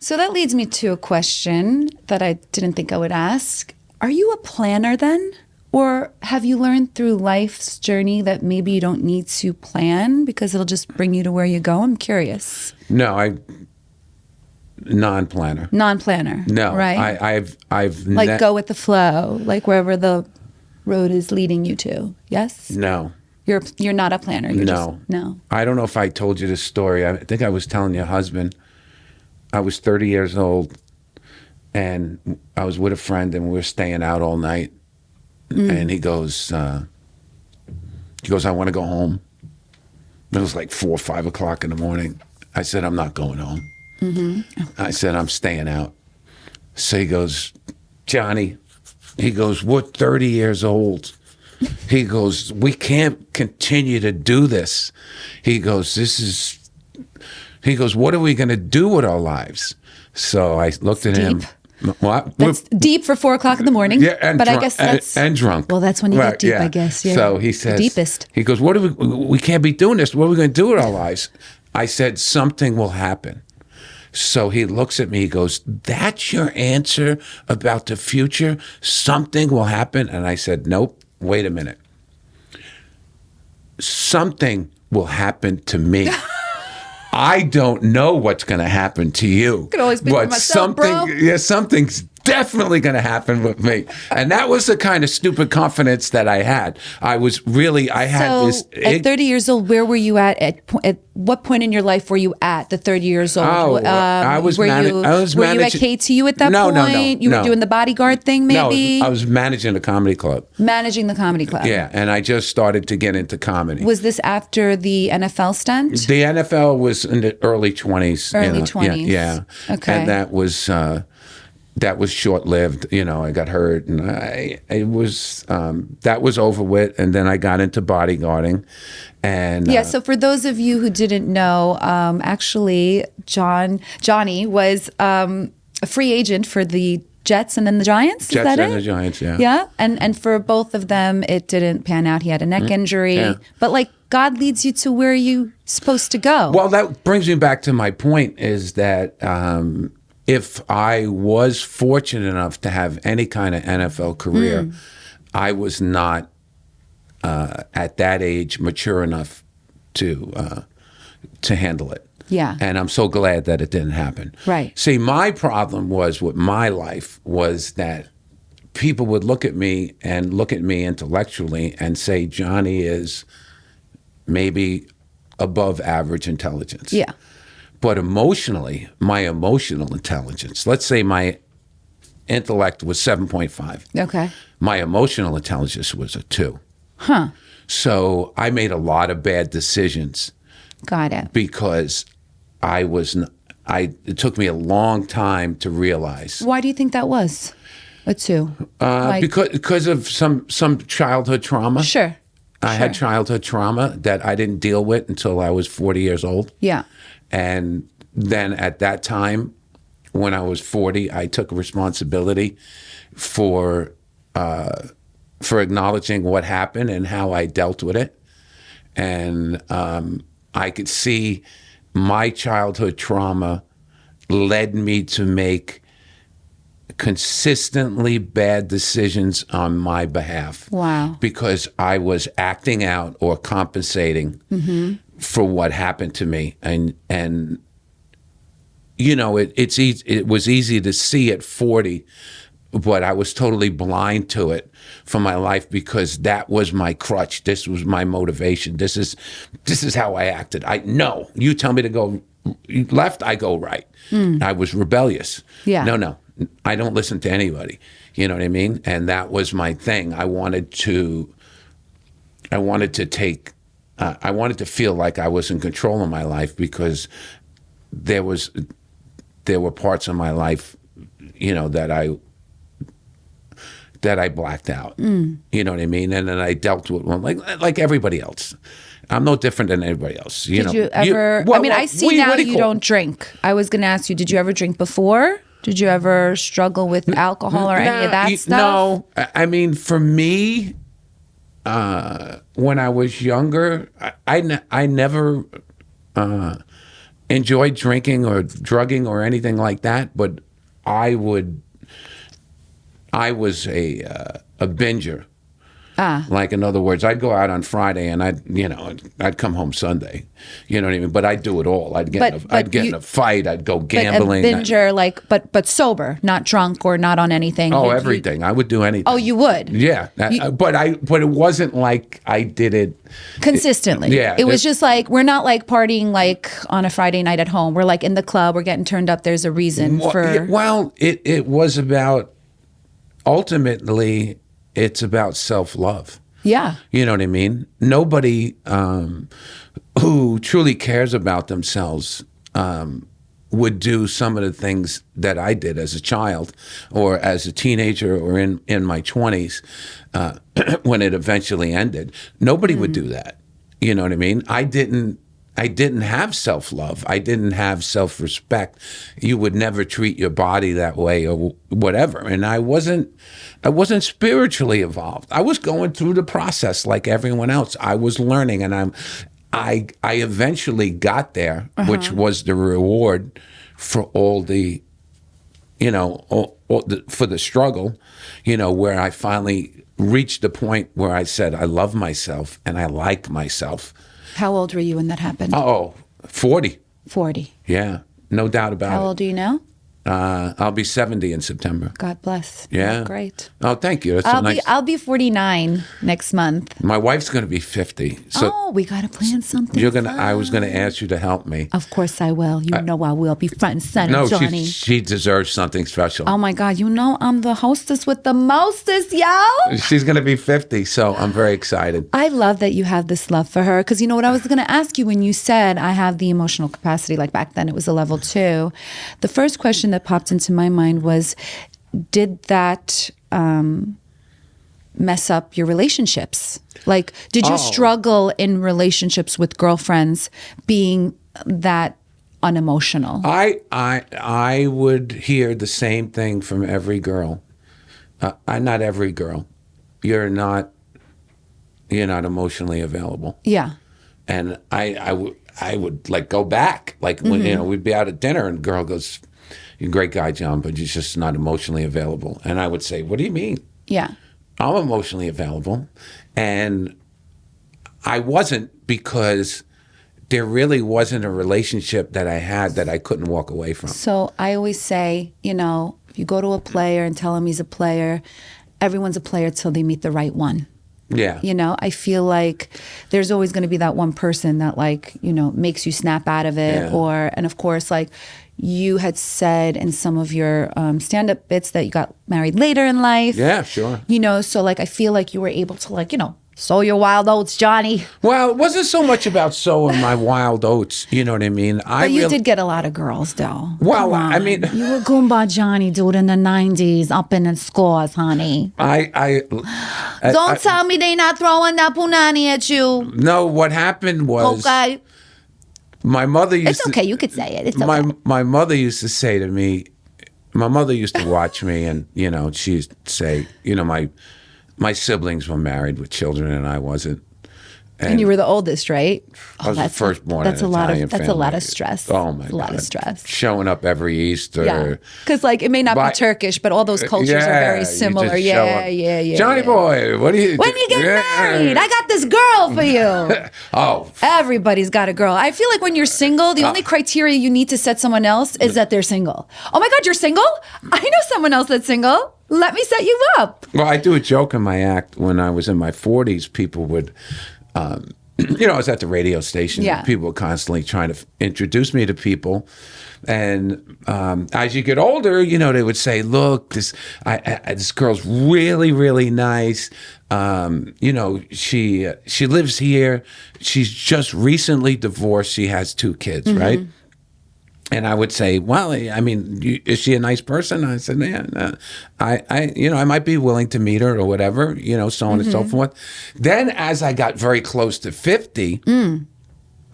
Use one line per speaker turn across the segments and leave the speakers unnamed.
So that leads me to a question that I didn't think I would ask. Are you a planner then? Or have you learned through life's journey that maybe you don't need to plan because it'll just bring you to where you go? I'm curious.
No, non-planner.
Non-planner.
No,
right?
I've
like go with the flow, like wherever the road is leading you to. Yes?
No.
You're not a planner. You're
No.
No.
I don't know if I told you this story. I think I was telling your husband. I was 30 years old, and I was with a friend, and we were staying out all night. And he goes, I want to go home. It was like 4 or 5 o'clock in the morning. I said, I'm not going home. I said, I'm staying out. So he goes, Johnny, he goes, we're 30 years old. He goes, we can't continue to do this. He goes, what are we going to do with our lives? So I looked at him. What?
That's deep for 4 o'clock in the morning.
Yeah, and
but
drunk,
I guess that's
and drunk.
Well, that's when you get deep, I guess. Yeah.
So he says,
the deepest.
He goes, what are we can't be doing this. What are we going to do with our lives? I said, something will happen. So he looks at me, he goes, that's your answer about the future? Something will happen? And I said, nope, wait a minute. Something will happen to me. I don't know what's going to happen to you.
I could always be for myself, bro.
Yeah, something's definitely going to happen with me. And that was the kind of stupid confidence that I had. At 30
years old, where were you at what point in your life were you at the 30 years old?
I was managing.
Were you at KTU at that point?
No.
You were doing the bodyguard thing, maybe?
No, I was managing a comedy club.
Managing the comedy club.
Yeah, and I just started to get into comedy.
Was this after the NFL stint?
The NFL was in the early 20s.
Early 20s.
Yeah.
Okay.
And that was short-lived. I got hurt, and that was over with. And then I got into bodyguarding, and
So for those of you who didn't know, actually, Johnny was a free agent for the Jets and then the Giants.
Jets
is that
and
it?
the Giants, yeah.
Yeah, and for both of them, it didn't pan out. He had a neck injury,
yeah.
But God leads you to where you're supposed to go.
Well, that brings me back to my point: is that. If I was fortunate enough to have any kind of NFL career, I was not at that age mature enough to handle it.
Yeah.
And I'm so glad that it didn't happen.
Right.
See, my problem was with my life was that people would look at me intellectually and say, Johnny is maybe above average intelligence.
Yeah.
But emotionally, my emotional intelligence, let's say my intellect was 7.5.
Okay.
My emotional intelligence was a 2.
Huh.
So I made a lot of bad decisions.
Got it.
Because it took me a long time to realize.
Why do you think that was a 2?
Because of some childhood trauma.
Sure.
I had childhood trauma that I didn't deal with until I was 40 years old.
Yeah.
And then at that time, when I was 40, I took responsibility for acknowledging what happened and how I dealt with it. And I could see my childhood trauma led me to make consistently bad decisions on my behalf.
Wow.
Because I was acting out or compensating for what happened to me. And it was easy to see at 40, but I was totally blind to it for my life because that was my crutch. This was my motivation. This is how I acted. No, you tell me to go left, I go right. I was rebellious.
Yeah.
No, I don't listen to anybody. You know what I mean? And that was my thing. I wanted to feel like I was in control of my life because there were parts of my life, that I blacked out. You know what I mean? And then I dealt with one like everybody else. I'm no different than anybody else.
Did you ever? I see now you don't drink. I was going to ask you, did you ever drink before? Did you ever struggle with alcohol or any of that stuff?
No. I mean, for me, when I was younger, I never enjoy drinking or drugging or anything like that, but I was a binger. Like, in other words, I'd go out on Friday and I'd come home Sunday. You know what I mean? But I'd do it all. I'd get in a fight. I'd go gambling.
But a binger, but sober, not drunk or not on anything.
Oh, everything. I would do anything.
Oh, you would?
Yeah. But it wasn't like I did it
consistently.
Yeah.
It was just like, we're not like partying like on a Friday night at home. We're like in the club. We're getting turned up. There's a reason for.
Well, it was about, ultimately, it's about self-love.
Yeah.
You know what I mean? Nobody who truly cares about themselves would do some of the things that I did as a child or as a teenager or in my 20s when it eventually ended. Nobody would do that. You know what I mean? I didn't have self-love. I didn't have self-respect. You would never treat your body that way or whatever. And I wasn't spiritually evolved. I was going through the process like everyone else. I was learning, and I eventually got there, which was the reward for all the, for the struggle, where I finally reached the point where I said, I love myself and I like myself.
How old were you when that happened?
40.
40.
Yeah, no doubt about it.
How old are you now?
I'll be 70 in September.
God bless.
Yeah.
Great.
Oh, thank you. That's
I'll be 49 next month.
My wife's going to be 50. So
we got to plan something.
I was going to ask you to help me.
Of course I will. I will be front and center, Johnny.
She deserves something special.
Oh my God. I'm the hostess with the mostest, yo.
She's going to be 50, so I'm very excited.
I love that you have this love for her, because you know what I was going to ask you when you said I have the emotional capacity, like back then it was a level 2. The first question that popped into my mind was, did that mess up your relationships? Like, did you struggle in relationships with girlfriends being that unemotional?
I would hear the same thing from every girl. Not every girl. You're not emotionally available.
Yeah.
And I would like go back, like when we'd be out at dinner and the girl goes, "You're a great guy, John, but you're just not emotionally available." And I would say, "What do you mean?"
Yeah.
I'm emotionally available. And I wasn't, because there really wasn't a relationship that I had that I couldn't walk away from.
So I always say, if you go to a player and tell him he's a player, everyone's a player till they meet the right one.
Yeah.
I feel like there's always going to be that one person that makes you snap out of it.
Yeah.
And of course, like you had said in some of your stand-up bits that you got married later in life.
Yeah, sure.
So like I feel like you were able to sow your wild oats, Johnny.
Well, it wasn't so much about sowing my wild oats. You know what I mean?
But you did get a lot of girls, though.
Well, I mean,
you were Goumba Johnny, dude, in the 90s, up in the scores, honey. Don't tell me they not throwing that punani at you.
No, what happened was...
Okay.
My mother used
It's okay, you could say it. It's
my,
okay.
My mother used to say to me, my mother used to watch me, and, she used to say, my siblings were married with children and I wasn't.
And you were the oldest, right?
I was the firstborn.
That's
in
a lot
Italian
of. That's
family.
a lot of stress.
Oh my God!
A lot of stress.
Showing up every Easter.
Yeah, because it may not be Turkish, but all those cultures are very similar. Yeah.
Johnny boy, what do you?
When you get married, I got this girl for you.
Oh,
everybody's got a girl. I feel like when you're single, the only criteria you need to set someone else is that they're single. Oh my God, you're single? I know someone else that's single. Let me set you up.
Well, I do a joke in my act. When I was in my 40s, people would. I was at the radio station.
Yeah.
People were constantly trying to introduce me to people. And as you get older, they would say, "Look, this girl's really, really nice. She lives here. She's just recently divorced. She has 2 kids, right?" And I would say, "Well, I mean, is she a nice person?" I said, "Man, I might be willing to meet her or whatever, so on and so forth." Then, as I got very close to 50,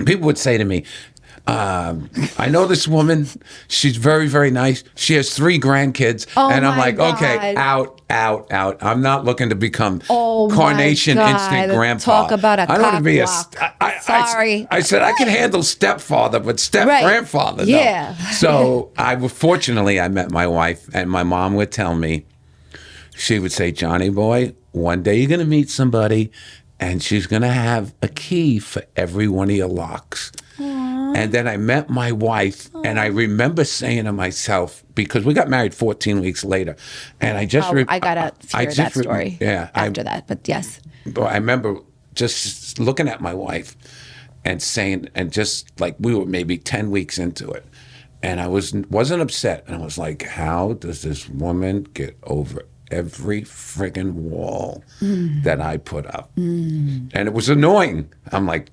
people would say to me, I know this woman. She's very, very nice. She has 3 grandkids.
Oh,
and I'm
my
like, okay,
God.
out. I'm not looking to become
Oh, my
Carnation
God.
Instant Grandpa.
Talk about a
I don't want to be a.
cockblock. Sorry.
I said I can handle stepfather, but step
Right.
grandfather.
Yeah.
No. So fortunately, I met my wife, and my mom would tell me, she would say, Johnny boy, one day you're going to meet somebody, and she's going to have a key for every one of your locks. And then I met my wife, and I remember saying to myself, because we got married 14 weeks later, and I just...
I got to hear that story after that, but yes.
I remember just looking at my wife and saying, and just like we were maybe 10 weeks into it, and I wasn't upset. And I was like, how does this woman get over every friggin' wall that I put up? And it was annoying. I'm like,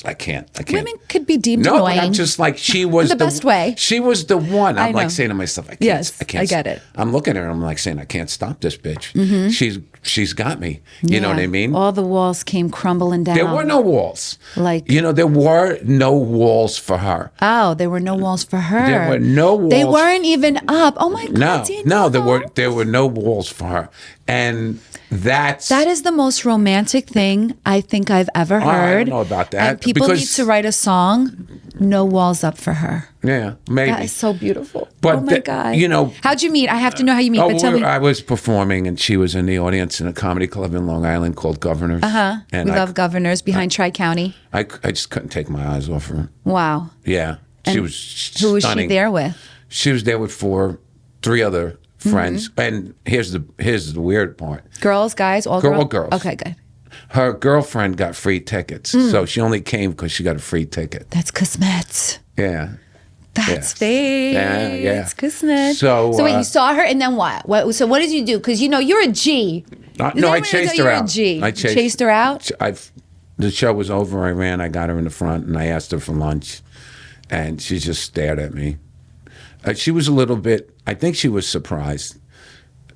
I can't.
Women could be deemed
no,
annoying.
but I'm just like, she was
the best way.
She was the one. I'm
know.
like saying to myself, I can't.
Yes,
I can't.
I get it.
I'm looking at her. I'm like saying, I can't stop this bitch. She's got me. You know what I mean?
All the walls came crumbling down.
There were no walls.
Like,
there were no walls for her.
Oh, there were no walls for her.
There were no walls.
They weren't even up. Oh my God!
No, there were no walls for her, and that
is the most romantic thing I think I've ever heard.
I don't know about that.
And people need to write a song. No walls up for her.
Yeah, maybe.
That is so beautiful.
But
oh my God! How'd you meet? I have to know how you meet. But tell me.
I was performing, and she was in the audience in a comedy club in Long Island called Governors.
And we love Governors behind Tri-County.
I just couldn't take my eyes off her.
Wow.
Yeah, she was
Who was
stunning.
she there with?
She was there with 3 other friends, and here's the weird part.
Girls, guys, all
girls.
Okay, good.
Her girlfriend got free tickets, so she only came because she got a free ticket.
That's Kismet.
Yeah.
That's fate.
Yeah.
It's Kismet.
So
wait, you saw her, and then what? So what did you do? Because you're a G.
No, I chased her out.
I chased her out?
The show was over. I ran. I got her in the front, and I asked her for lunch, and she just stared at me. She was a little bit. I think she was surprised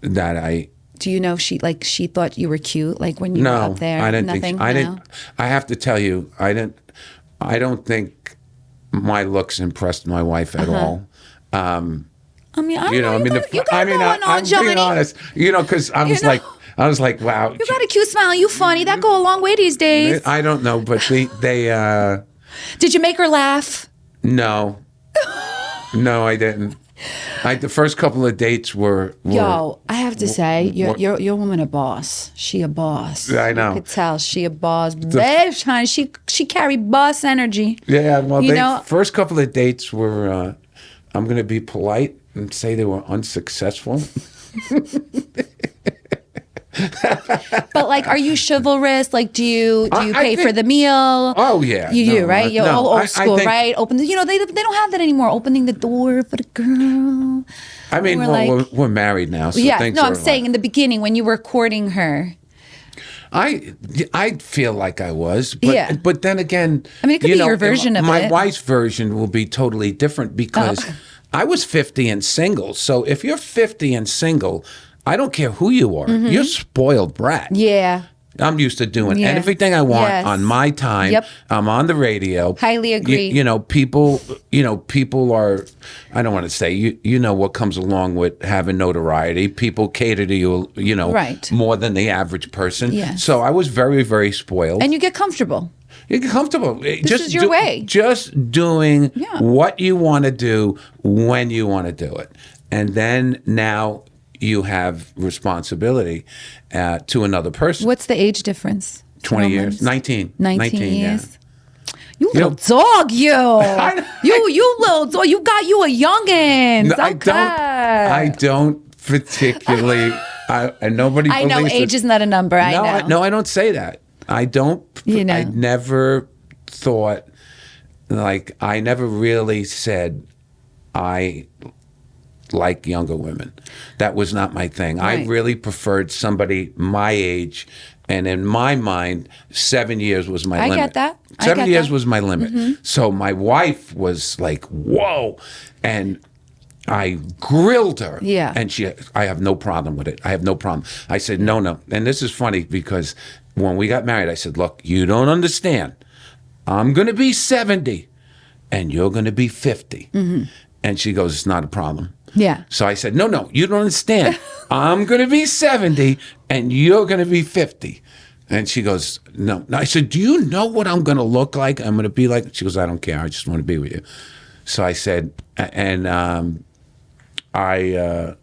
that I.
Do you know if she thought you were cute, like when you were up there?
I didn't
Nothing?
think. I didn't. I have to tell you, I didn't. I don't think my looks impressed my wife at all.
I mean, I
you
don't
know,
know.
I'm being honest. Because I was like, wow.
You got a cute smile. You funny. That go a long way these days.
I don't know, but they.
Did you make her laugh?
No, I didn't. The first couple of dates were
Yo, I have to say, your woman a boss. She a boss.
I know.
You could tell she a boss. Babe, honey, she carry boss energy.
Yeah, well, first couple of dates were, I'm going to be polite and say they were unsuccessful.
But are you chivalrous? Do you pay for the meal?
Oh yeah,
you do, right? You're old school, right? Open they don't have that anymore. Opening the door for the girl.
I mean, we're married now, so things
I'm saying in the beginning when you were courting her.
I feel like I was, but then again,
I mean, it could be your version of it.
My wife's version will be totally different because I was 50 and single. So if you're 50 and single, I don't care who you are. You're a spoiled brat.
Yeah.
I'm used to doing everything I want on my time.
Yep.
I'm on the radio.
Highly agree.
People are, I don't want to say, you know what comes along with having notoriety. People cater to you,
right.
more than the average person.
Yes.
So I was very, very spoiled.
And you get comfortable.
You get comfortable.
This is your way.
Just doing what you want to do when you want to do it. And then now you have responsibility to another person.
What's the age difference?
20 years. 19.
19 years.
Yeah.
You little dog, you. You little dog. You got you a youngin'.
No, I don't particularly. Nobody.
I know age is not a number. I know.
No, I don't say that. I don't. I never thought. I never really said I like younger women. That was not my thing. Right. I really preferred somebody my age, and in my mind, 7 years was my limit.
I get that.
7 years was my limit. So my wife was like, whoa, and I grilled her.
Yeah.
And I have no problem with it. I have no problem. I said, no. And this is funny because when we got married, I said, look, you don't understand. I'm going to be 70. and you're going to be 50. And she goes, it's not a problem.
Yeah.
So I said, no, you don't understand. I'm going to be 70 and you're going to be 50. And she goes, no. I said, do you know what I'm going to look like? I'm going to be like, she goes, I don't care. I just want to be with you. So I said, and I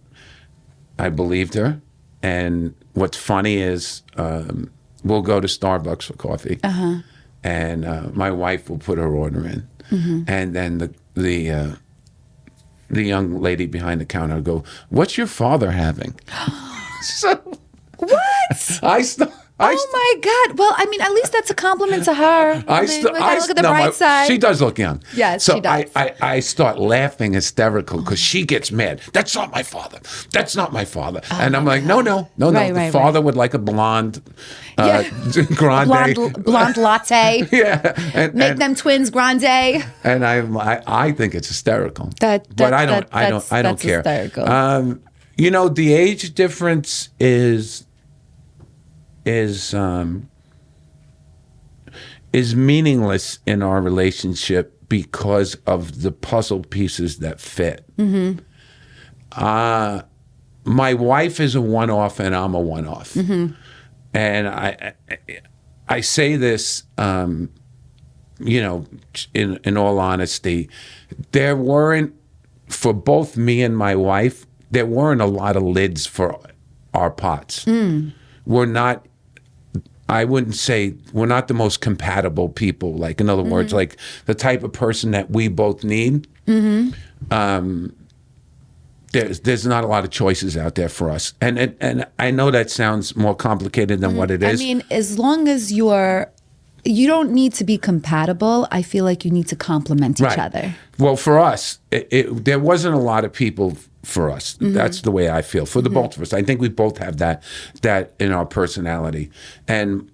believed her. And what's funny is we'll go to Starbucks for coffee. And my wife will put her order in. And then the young lady behind the counter will go, what's your father having? So
What? Oh my God. Well, I mean, at least that's a compliment to her. I mean, we gotta look at the bright side.
She does look young.
Yes,
so
she does.
I start laughing hysterical because she gets mad. That's not my father. That's not my father. And I'm like, no. The father would like a blonde grande.
Blonde latte.
Yeah.
Make them twins grande.
And I think it's hysterical. But I don't care.
Hysterical.
The age difference is meaningless in our relationship because of the puzzle pieces that fit. My wife is a one-off and I'm a one-off. And I say this, in all honesty, there weren't, for both me and my wife, there weren't a lot of lids for our pots. We're not, I wouldn't say we're not the most compatible people. Like, in other words, like the type of person that we both need. There's not a lot of choices out there for us. And I know that sounds more complicated than what it is.
I mean, as long as you don't need to be compatible. I feel like you need to complement each other.
Well, for us, there wasn't a lot of people for us. That's the way I feel. For the both of us, I think we both have that in our personality. And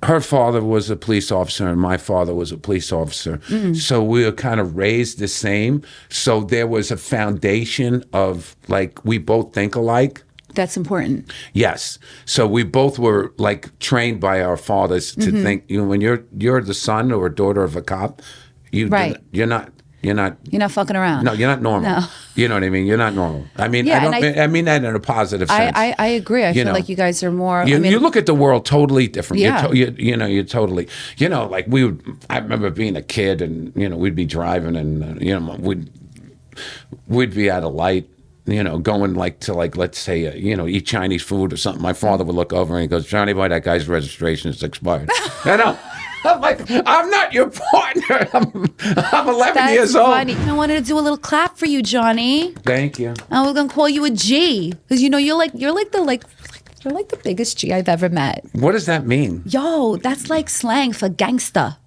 her father was a police officer and my father was a police officer. So we were kind of raised the same. So there was a foundation of, like, we both think alike.
That's important.
Yes. So we both were, like, trained by our fathers to think, when you're the son or daughter of a cop, you're not
fucking around.
No, you're not normal.
No.
You know what I mean? You're not normal. I mean, I mean that in a positive sense.
I agree. I feel like you guys are more.
You look at the world totally different.
Yeah.
You're totally. Like I remember being a kid, and we'd be driving, and we'd be at a light. Going to let's say eat Chinese food or something. My father would look over and he goes, "Johnny boy, that guy's registration is expired." I'm like, I'm not your partner. I'm 11 years old.
Funny. I wanted to do a little clap for you, Johnny.
Thank you.
I was gonna call you a G because you're like the biggest G I've ever met.
What does that mean?
Yo, that's like slang for gangsta.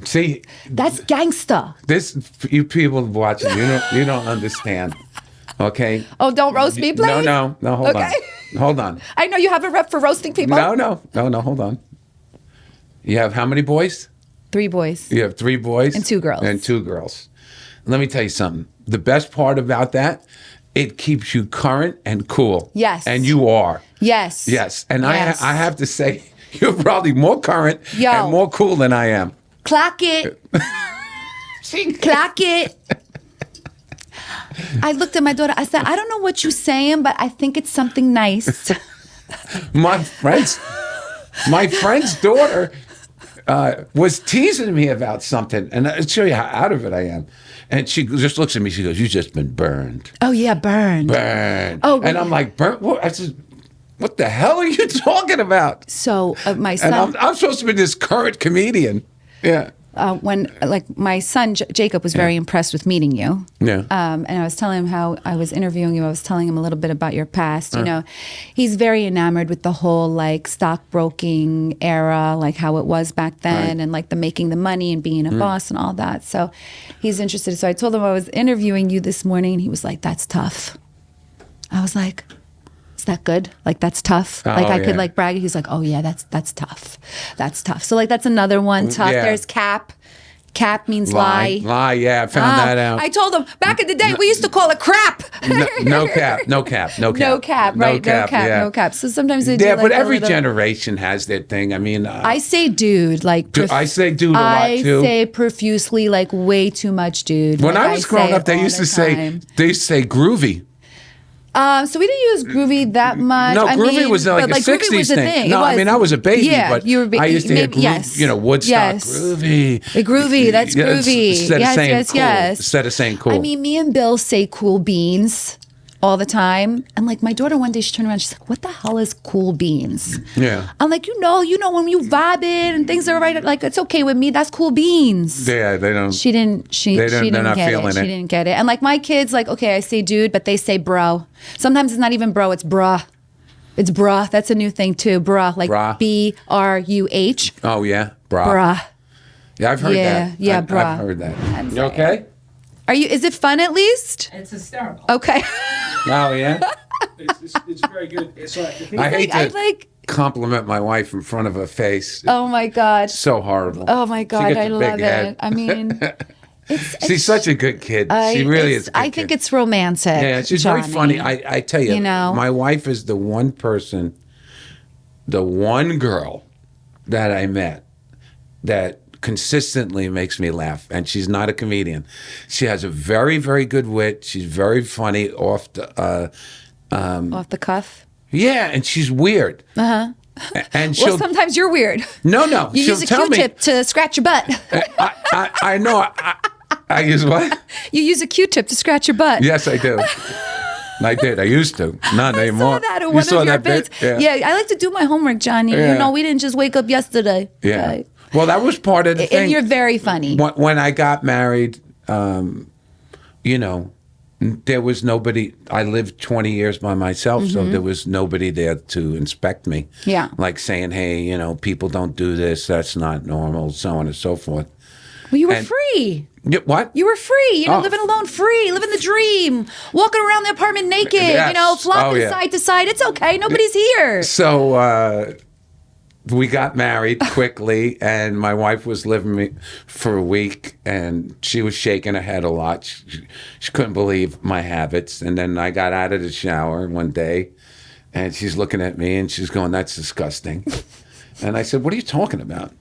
See,
that's gangsta.
This, you people watching, you don't understand. Okay.
Oh, don't roast me, please.
No. Hold on.
I know you have a rep for roasting people.
No. Hold on. You have how many boys?
3 boys.
You have 3 boys
and 2 girls.
Let me tell you something. The best part about that, it keeps you current and cool.
Yes.
And you are.
Yes.
And yes. I have to say, you're probably more current and more cool than I am.
Clock it. Clock it. I looked at my daughter. I said, I don't know what you're saying, but I think it's something nice.
My friend's daughter was teasing me about something, and I'll show you how out of it I am. And she just looks at me. She goes, "You've just been burned."
Oh yeah, burned.
Oh, and I'm like, "Burnt?" What? I said, "What the hell are you talking about?"
So my son,
and I'm supposed to be this current comedian. Yeah.
When my son Jacob was very impressed with meeting you.
Yeah.
And I was telling him how I was interviewing you. I was telling him a little bit about your past. He's very enamored with the whole stockbroking era, like how it was back then, and the making the money and being a boss and all that. So he's interested. So I told him I was interviewing you this morning, and he was like, "That's tough." I was like, "Is that good? That's tough." I could brag. He's like, "Oh yeah, that's tough. That's tough." So that's another one. Tough.
Yeah.
There's Cap. Cap means lie.
Lie, yeah, I found that out.
I told them back in the day we used to call it crap.
No cap.
No cap, right?
Yeah.
No cap. So sometimes they do
Yeah,
like
but
a
every
little-
generation has their thing. I mean,
I say dude, like
I say dude a lot
I
too.
say profusely, like way too much dude.
When
Like,
I was growing
say
up,
it
they
all
used
the
to say
time.
groovy.
So we didn't use groovy that much.
No,
I
groovy
mean,
was like
but,
a
groovy
60s
was a
thing.
thing.
No,
It
I mean, I was a baby,
yeah,
but
you were
I used to hear
maybe, yes.
Woodstock
Yes.
groovy.
Groovy, that's
Yeah,
groovy.
Instead
Yes,
of saying
yes,
cool.
yes.
Instead of saying cool.
I mean, me and Bill say cool beans all the time. And like my daughter one day, she turned around, she's like, what the hell is cool beans?
Yeah.
I'm like, you know, when you vibing and things are right, like it's okay with me. That's cool beans.
Yeah, they don't.
She didn't
they're not
get
feeling
it.
it.
She didn't get it. And like my kids, like, okay, I say dude, but they say bro. Sometimes it's not even bro, it's bruh. It's bruh. That's a new thing too. Bruh. Like
Bruh.
BRUH.
Oh, yeah. Bruh.
Bruh.
Yeah, I've heard
Yeah,
that.
yeah,
I've
bruh.
heard that.
I'm
You
sorry.
okay?
Is it fun at least?
It's hysterical.
Okay.
Oh, yeah?
It's very good. It's like, the thing
I hate
I
to
like,
compliment my wife in front of her face.
oh my God.
So horrible.
Oh my
She
God.
gets
I
a big
love
head.
it. I mean, it's
She's such a good kid. She really is a good
I think
kid.
it's romantic.
Yeah, she's
Johnny.
very funny. I tell you,
You know?
my wife is the one person, the one girl that I met that consistently makes me laugh, and she's not a comedian. She has a very, very good wit. She's very funny off the,
Off the cuff.
yeah, and she's weird. And
Well,
she'll
sometimes you're weird.
no,
You
she'll
use a
tell me.
Q-tip to scratch your butt.
I know. I use what?
You use a Q-tip to scratch your butt.
Yes, I do. I did. I used to. Not anymore.
I saw that in
You
one
saw
of your
that bit?
bits. Yeah, I like to do my homework, Johnny.
Yeah.
You know, we didn't just wake up yesterday.
Yeah.
Okay?
Well, that was part of the thing.
And you're very funny.
When I got married, you know, there was nobody. I lived 20 years by myself, so there was nobody there to inspect me.
Yeah.
Like saying, hey, you know, people don't do this. That's not normal, so on and so forth.
Well, you were
and-
free.
What?
You were free, you know,
Oh.
living alone free, living the dream, walking around the apartment naked,
Yes.
you know, flopping
Oh, yeah.
side to side. It's okay. Nobody's here.
So we got married quickly, and my wife was living me for a week, and she was shaking her head a lot. She couldn't believe my habits. And then I got out of the shower one day, and she's looking at me, and she's going, "That's disgusting." And I said, "What are you talking about?"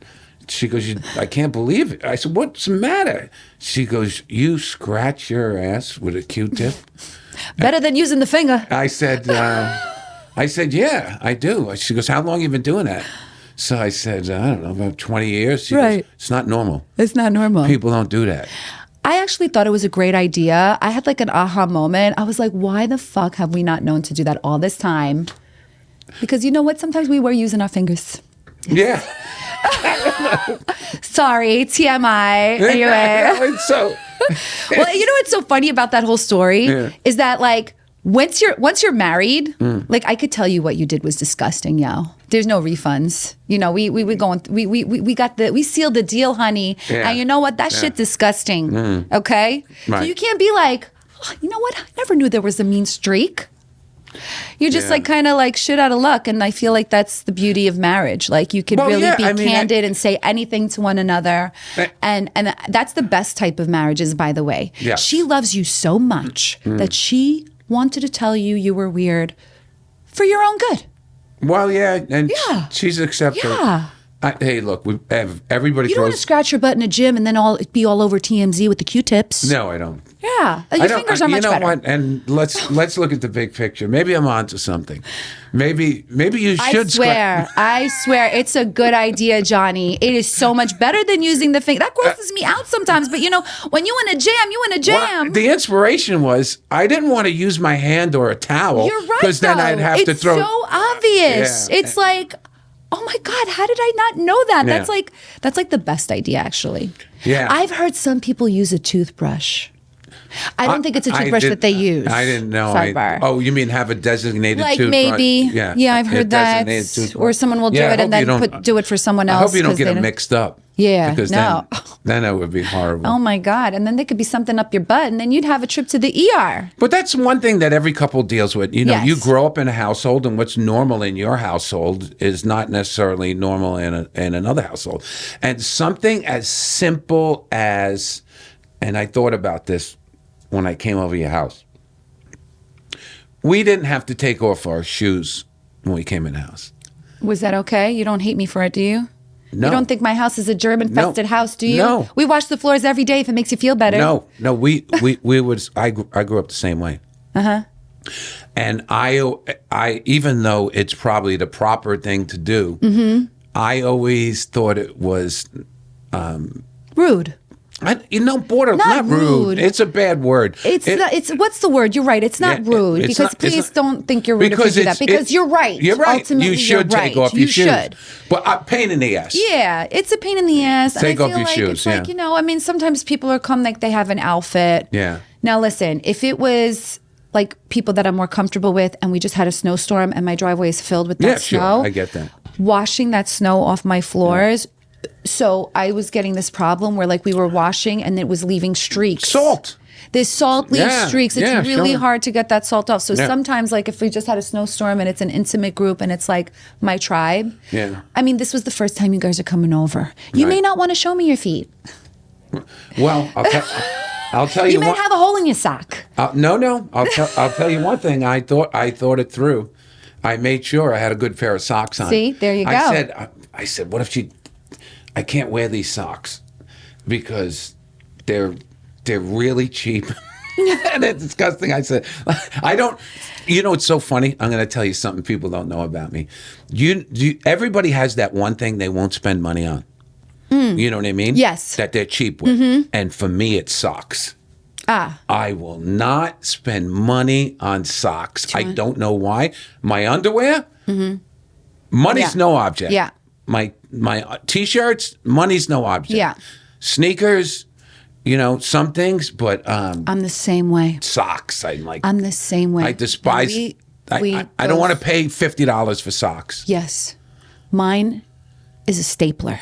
She goes, "I can't believe it." I said, "What's the matter?" She goes, "You scratch your ass with a Q-tip?"
Better than using the finger.
I said, "Yeah, I do." She goes, "How long you been doing that?" So I said, "I don't know, about 20 years." She
Right.
goes, "It's not normal.
It's not normal.
People don't do that."
I actually thought it was a great idea. I had like an aha moment. I was like, why the fuck have we not known to do that all this time? Because you know what? Sometimes we were using our fingers.
Yeah.
Sorry, TMI. Anyway.
So,
Well, you know what's so funny about that whole story is that like once you're married, like I could tell you what you did was disgusting, yo. There's no refunds. You know, we sealed the deal, honey.
Yeah.
And you know what? That shit disgusting. Okay? So
Right.
you can't be like, "Oh, you know what? I never knew there was a mean streak." You're just
Yeah.
like kind of like shit out of luck, and I feel like that's the beauty of marriage. Like you could
Well,
really
yeah,
be
I mean,
candid and say anything to one another,
I-
and that's the best type of marriages, by the way.
Yes.
She loves you so much that she wanted to tell you you were weird for your own good.
well, yeah, and
Yeah.
she's accepted.
Yeah.
Hey, look, we have everybody
You don't want to
throws.
scratch your butt in a gym and then be all over TMZ with the Q-tips.
No, I don't.
Yeah,
I
your
don't-
fingers are
you
much
know
better.
what? And let's look at the big picture. Maybe I'm onto something. Maybe you should.
I swear, it's a good idea, Johnny. It is so much better than using the finger. That grosses me out sometimes. But you know, when you in a jam, you in a jam.
Well, the inspiration was I didn't want to use my hand or a towel.
You're right,
Because then I'd
though.
have to
It's
throw.
so obvious.
Yeah.
It's like, oh my God, how did I not know that?
Yeah.
That's like the best idea, actually.
Yeah.
I've heard some people use a toothbrush. I don't think it's a toothbrush that they use.
I didn't know.
Sidebar.
Oh, you mean have a designated
like
toothbrush?
maybe. Yeah, I've heard that. Or someone will do it and then do it for someone else.
I hope you don't get them mixed up.
Yeah,
because then that would be horrible.
Oh my God. And then there could be something up your butt and then you'd have a trip to the ER.
But that's one thing that every couple deals with. You know, you grow up in a household and what's normal in your household is not necessarily normal in another household. And something as simple as, and I thought about this when I came over your house. We didn't have to take off our shoes when we came in the house. Was
that okay? You don't hate me for it, do you?
No.
You don't think my house is a germ-infested house, do you?
No.
We wash the floors every day if it makes you feel better.
No. I grew up the same way. And I even though it's probably the proper thing to do, I always thought it was
rude.
Border, not rude. It's a bad word.
It's what's the word? You're right. It's not rude please don't think you're rude if you do that because you're right.
You're right.
Ultimately,
you should take off your shoes.
Should.
But pain in the ass.
Yeah, it's a pain in the ass.
Take off your shoes.
It's like, I mean, sometimes people are come like they have an outfit.
Yeah.
Now listen, if it was like people that I'm more comfortable with and we just had a snowstorm and my driveway is filled with that snow.
Sure. I get that.
Washing that snow off my floors. So I was getting this problem where like we were washing and it was leaving streaks.
Salt.
This salt leaves streaks. It's really hard to get that salt off. So sometimes like if we just had a snowstorm and it's an intimate group and it's like my tribe.
Yeah.
I mean, this was the first time you guys are coming over. You may not want to show me your feet.
Well, I'll tell you.
You might have a hole in your sock.
No. I'll tell you one thing. I thought it through. I made sure I had a good pair of socks on.
See, there you go.
I said, what if I can't wear these socks because they're really cheap and it's disgusting. I said, I don't. It's so funny. I'm going to tell you something people don't know about me. Everybody has that one thing they won't spend money on. You know what I mean?
Yes.
That they're cheap with. And for me, it's socks. I will not spend money on socks. I don't know why. My underwear, money's no object.
Yeah.
My T-shirts, money's no object.
Yeah.
Sneakers, some things, but
I'm the same way.
Socks,
I'm the same way.
I despise. I don't want to pay $50 for socks.
Yes, mine is a stapler.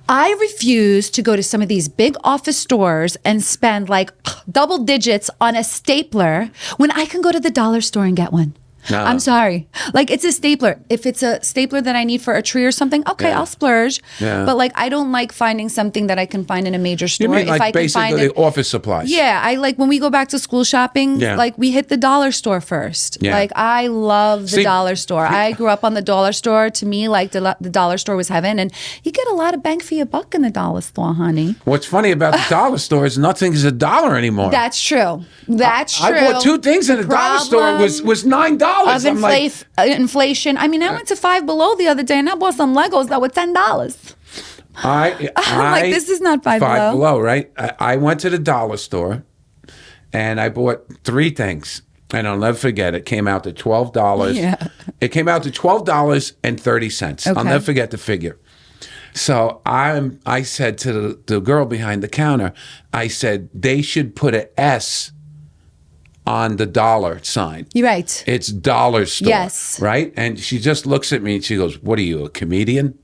I refuse to go to some of these big office stores and spend like double digits on a stapler when I can go to the dollar store and get one. No. I'm sorry. Like, it's a stapler. If it's a stapler that I need for a tree or something, okay, I'll splurge. Yeah. But, like, I don't like finding something that I can find in a major store.
You mean like basically office supplies?
Yeah. I like when we go back to school shopping, like, we hit the dollar store first. Yeah. Like, I love the dollar store. I grew up on the dollar store. To me, like, the dollar store was heaven. And you get a lot of bang for your buck in the dollar store, honey.
What's funny about the dollar store is nothing is $1 anymore.
That's true. That's true.
I bought 2 things in the dollar store was $9.
Of inflation. I mean, I went to Five Below the other day and I bought some Legos that were $10. I'm like, this is not Five Below.
Five Below, right? I went to the dollar store and I bought 3 things. And I'll never forget, it came out to $12.
Yeah.
It came out to $12.30. Okay. I'll never forget the figure. So I said to the girl behind the counter, I said, they should put an S on the dollar sign.
You're right.
It's dollar store.
Yes.
Right? And she just looks at me and she goes, what are you, a comedian?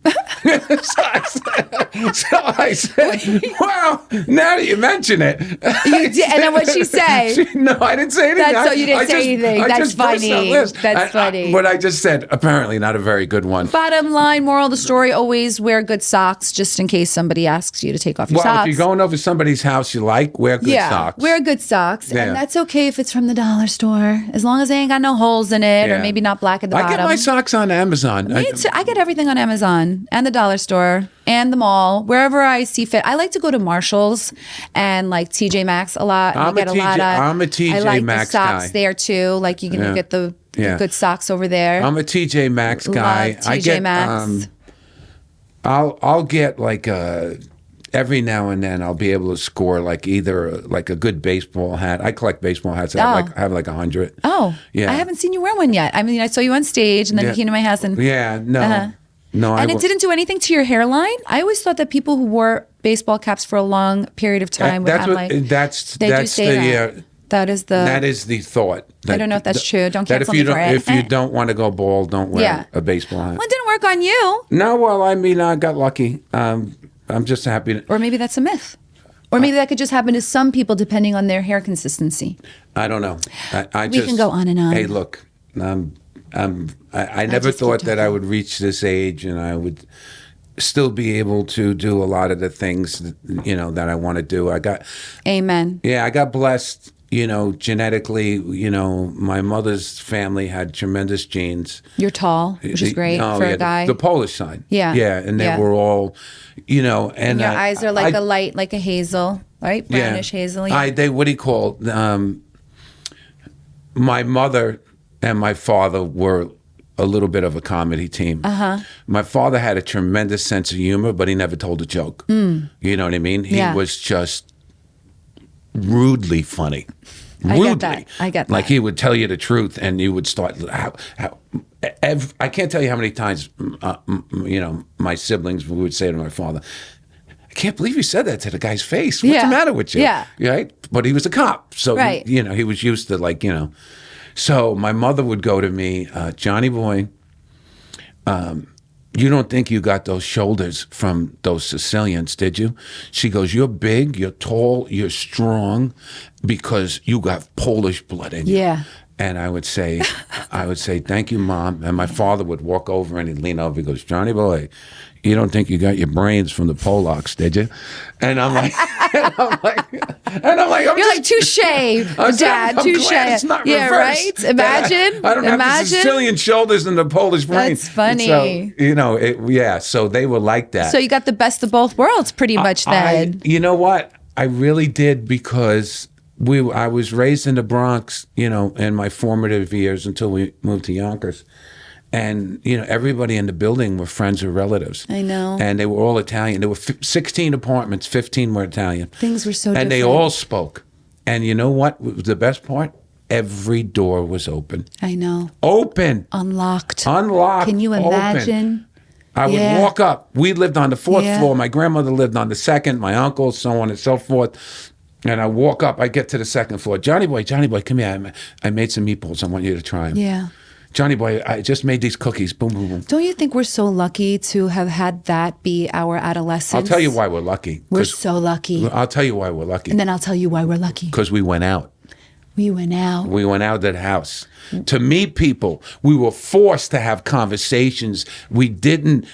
So I said, well, now that you mention it.
You did, and then what'd she say?
No, I didn't say anything.
So you didn't say anything. That's funny. That's funny.
But I just said, apparently not a very good one.
Bottom line, moral of the story, always wear good socks just in case somebody asks you to take off your socks.
Well, if you're going over somebody's house you like, wear good socks.
Wear good socks. Yeah. And that's okay if it's from the dollar store, as long as they ain't got no holes in it or maybe not black at the bottom.
I get my socks on Amazon.
Me too. I get everything on Amazon and the dollar store and the mall, wherever I see fit. I like to go to Marshall's and like TJ Maxx a lot.
I'm a TJ Maxx guy.
I like the socks there too. Like you can get the good socks over there.
I'm a TJ Maxx guy.
Love TJ Maxx.
I'll get like every now and then I'll be able to score like either like a good baseball hat. I collect baseball hats. I have like 100.
Oh, yeah. I haven't seen you wear one yet. I mean, I saw you on stage and then you came to my house and
no. No,
and it didn't do anything to your hairline. I always thought that people who wore baseball caps for a long period of time would
That's
have
what.
like.
That's
They do
that's
say
the.
that. That is the.
That is the thought.
I don't know if that's true. Don't
that
cancel
if you
me for
don't,
it.
if you don't want to go bald, don't wear
Yeah.
a baseball hat.
Well, it didn't work on you.
No, well, I mean, I got lucky. I'm just happy.
Or maybe that's a myth. Or maybe that could just happen to some people depending on their hair consistency.
I don't know.
We can go on and on.
Hey, look, I never
just keep
thought that I
talking.
would reach this age and I would still be able to do a lot of the things that I want to do.
Amen.
I got blessed. Genetically, my mother's family had tremendous genes.
You're tall, which is great for a guy.
The Polish side.
Yeah.
Yeah, and they
Yeah.
were all, and
And your eyes are like a light, like a hazel, right? Brownish hazel. Yeah.
What do you call my mother and my father were a little bit of a comedy team. My father had a tremendous sense of humor, but he never told a joke. You know what I mean? He
Yeah.
was just rudely funny.
I
Rudely.
get that. I get
Like
that.
he would tell you the truth, and you would start. I can't tell you how many times, my siblings would say to my father, "I can't believe you said that to the guy's face. What's
Yeah.
the matter with you?"
Yeah.
Right? But he was a cop, so
Right.
he was used to So my mother would go to me, Johnny boy. You don't think you got those shoulders from those Sicilians, did you? She goes, you're big, you're tall, you're strong because you got Polish blood in you.
Yeah.
And I would say, thank you, Mom. And my father would walk over and he'd lean over. He goes, Johnny boy, you don't think you got your brains from the Polacks, did you? And I'm like,
You're like, touche, Dad,
I'm
touche.
glad it's not
Yeah,
reversed.
right? Imagine.
I don't have the
Imagine.
Sicilian shoulders and the Polish brain.
That's funny.
So, so they were like that.
So you got the best of both worlds pretty much then.
You know what? I really did because I was raised in the Bronx, in my formative years until we moved to Yonkers. And, everybody in the building were friends or relatives.
I know.
And they were all Italian. There were 16 apartments, 15 were Italian.
Things were so
And
different.
they all spoke. And you know what was the best part? Every door was open.
I know.
Open.
Unlocked.
Unlocked.
Can you
open.
imagine?
I would
Yeah.
walk up. We lived on the fourth
Yeah.
floor. My grandmother lived on the second, my uncle, so on and so forth. And I walk up. I get to the second floor. Johnny boy, come here. I made some meatballs. I want you to try them.
Yeah.
Johnny boy, I just made these cookies. Boom, boom, boom.
Don't you think we're so lucky to have had that be our adolescence?
I'll tell you why we're lucky.
We're
'Cause-
so lucky.
I'll tell you why we're lucky.
And then I'll tell you why we're lucky.
Because we went out.
We went out.
We went out of the house to meet people. We were forced to have conversations. We didn't.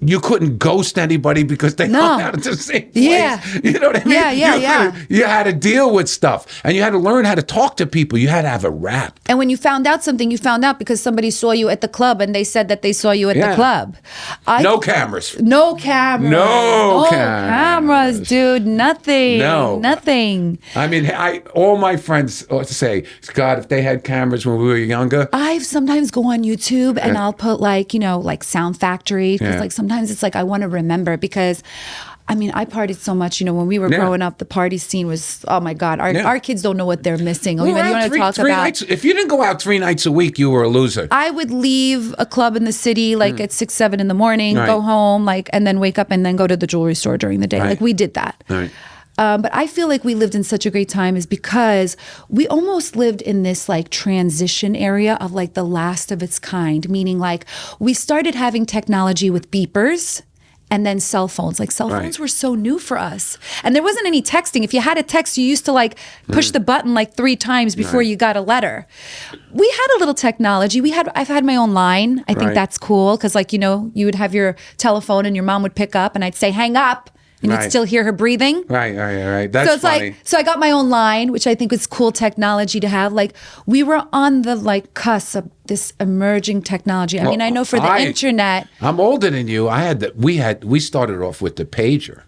You couldn't ghost anybody because they
No.
hung out at the same place.
Yeah.
You know what I mean?
Yeah.
You had to deal with stuff, and you had to learn how to talk to people. You had to have a rap.
And when you found out something, you found out because somebody saw you at the club and they said that they saw you at
Yeah.
the club.
No cameras.
No cameras.
No
cameras, dude. Nothing.
No.
Nothing.
I mean, all my friends say, God, if they had cameras when we were younger.
I sometimes go on YouTube and I'll put like Sound Factory because
Yeah.
sometimes it's like I want to remember because I partied so much. When we were
Yeah.
growing up, the party scene was, oh my God, our kids don't know what they're missing.
We
You
were out
want to
three
talk
about
about
nights. If you didn't go out 3 nights a week, you were a loser.
I would leave a club in the city at 6, 7 in the morning,
Right.
go home, and then wake up and then go to the jewelry store during the day.
Right.
Like we did that.
Right.
But I feel like we lived in such a great time is because we almost lived in this transition area of the last of its kind, meaning we started having technology with beepers. And then cell phones. Cell phones
Right.
were so new for us. And there wasn't any texting. If you had a text, you used to push the button 3 times before you got a letter. We had a little technology. I've had my own line. I think
Right.
that's cool because you would have your telephone and your mom would pick up and I'd say, hang up. And
Right.
you'd still hear her breathing.
Right. That's
So it's
funny.
so I got my own line, which I think was cool technology to have. We were on the cusp of this emerging technology. I know for the internet.
I'm older than you. We started off with the pager.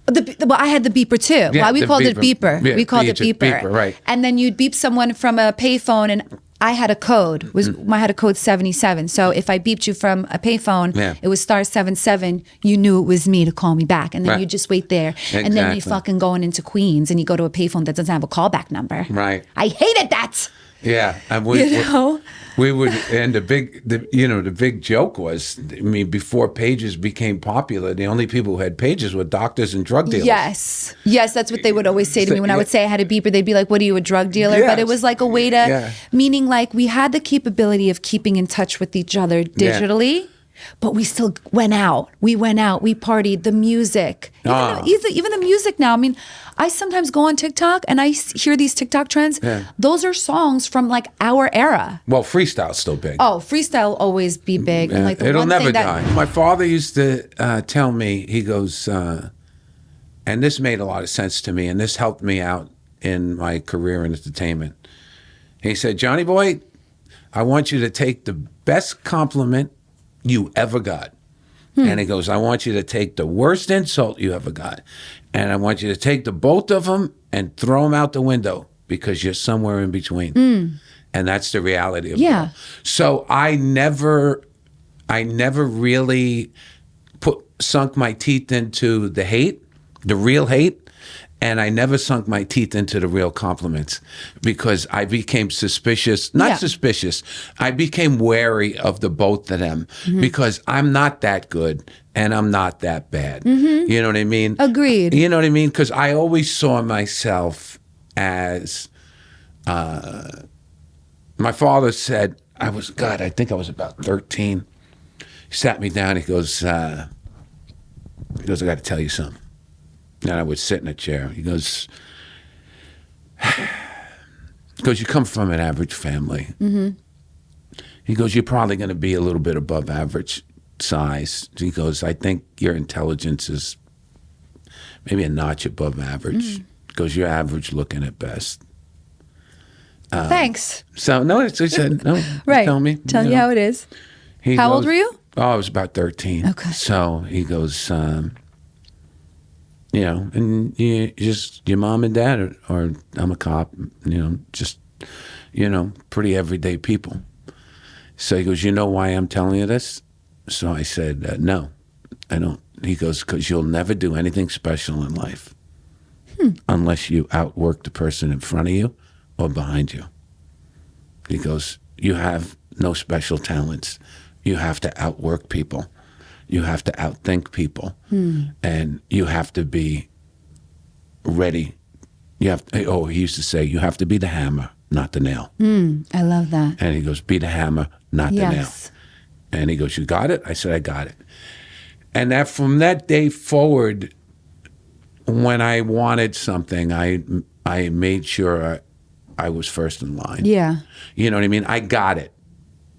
I had the beeper too.
Yeah,
We
the
called it
beeper.
beeper.
Yeah,
We called it beeper.
right.
And then you'd beep someone from a payphone, and I had a code. I had a code 77. So if I beeped you from a payphone,
Yeah.
it was *77. You knew it was me to call me back, and then
Right.
you just wait there, and then you
Exactly.
fucking going into Queens, and you go to a payphone that doesn't have a callback number.
Right.
I hated that.
Yeah, and we would, and the big joke was, I mean, before pages became popular, the only people who had pages were doctors and drug dealers.
Yes, that's what they would always say to me when I would say I had a beeper. They'd be like, "What are you, a drug dealer?"
Yes.
But it was like a way to, meaning like we had the capability of keeping in touch with each other digitally. But we still went out. We partied, the music. Even the music now. I mean, I sometimes go on TikTok and I hear these TikTok trends. Yeah. Those are songs from like our era.
Well, freestyle's still big.
Oh, freestyle will always be big.
Yeah.
And like
It'll never die. My father used to tell me, he goes, and this made a lot of sense to me, and this helped me out in my career in entertainment. He said, "Johnny boy, I want you to take the best compliment you ever got." And he goes, "I want you to take the worst insult you ever got, and I want you to take the both of them and throw them out the window because you're somewhere in between." And that's the reality of it all. So I never really sunk my teeth into the hate, the real hate. And I never sunk my teeth into the real compliments because I became suspicious, suspicious. I became wary of the both of them because I'm not that good and I'm not that bad. You know what I mean?
Agreed.
You know what I mean? Because I always saw myself as, my father said, I think I was about 13. He sat me down, he goes, "I got to tell you something." And I would sit in a chair. He goes, "You come from an average family." He goes, "You're probably going to be a little bit above average size." He goes, "I think your intelligence is maybe a notch above average." He goes, "You're average looking at best."
Thanks.
So, no, he said, "No,
right.
Tell me.
Tell you how it is." How old were you?
Oh, I was about 13.
Okay.
So he goes, and you just your mom and dad, or I'm a cop, just, pretty everyday people. So he goes, "You know why I'm telling you this?" So I said, "No, I don't." He goes, "Because you'll never do anything special in life unless you outwork the person in front of you or behind you." He goes, "You have no special talents. You have to outwork people. You have to outthink people, and you have to be ready. He used to say, you have to be the hammer, not the nail."
I love that.
And he goes, "Be the hammer, not the nail." And he goes, "You got it?" I said, "I got it." And that from that day forward, when I wanted something, I made sure I was first in line.
Yeah.
You know what I mean? I got it.